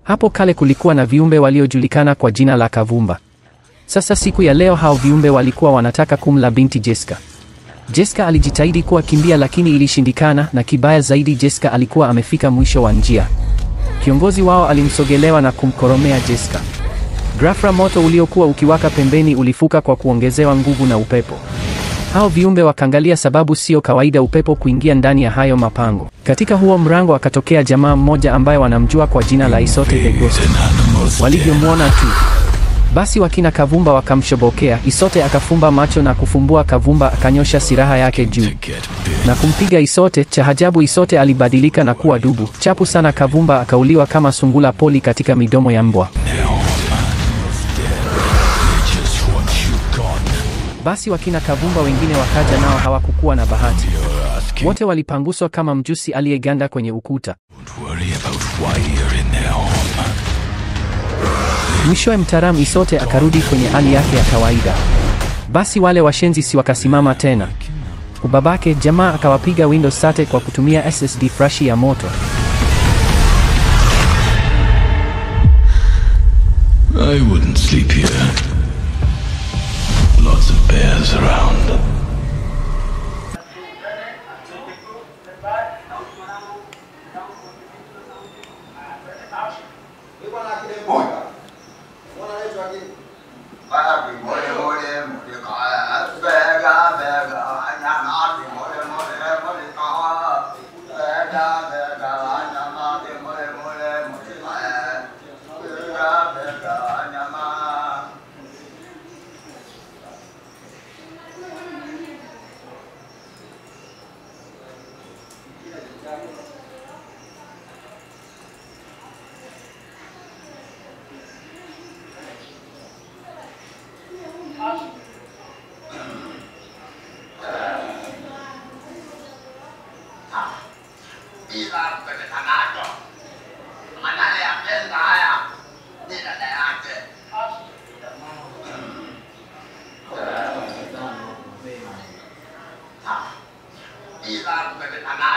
Hapo kale kulikuwa na viumbe waliojulikana kwa jina la Kavumba. Sasa siku ya leo hao viumbe walikuwa wanataka kumla binti Jessica. Jessica alijitahidi kuwakimbia lakini ilishindikana, na kibaya zaidi Jessica alikuwa amefika mwisho wa njia. Kiongozi wao alimsogelewa na kumkoromea Jessica. Ghafla moto uliokuwa ukiwaka pembeni ulifuka kwa kuongezewa nguvu na upepo. Hao viumbe wakaangalia, sababu sio kawaida upepo kuingia ndani ya hayo mapango. Katika huo mrango akatokea jamaa mmoja ambaye wanamjua kwa jina la Isote the Ghost. Walivyomwona tu, basi wakina Kavumba wakamshobokea. Isote akafumba macho na kufumbua. Kavumba akanyosha silaha yake juu na kumpiga Isote. Cha ajabu, Isote alibadilika na kuwa dubu chapu sana. Kavumba akauliwa kama sungula poli katika midomo ya mbwa. Basi wakina Kavumba wengine wakaja, nao hawakukuwa na bahati. Wote walipanguswa kama mjusi aliyeganda kwenye ukuta. Mwishowe mtaalamu Isote akarudi kwenye hali yake ya kawaida. Basi wale washenzi si wakasimama tena. Ubabake jamaa akawapiga Windows sate kwa kutumia SSD flash ya moto. I wouldn't sleep here. Lots of bears around.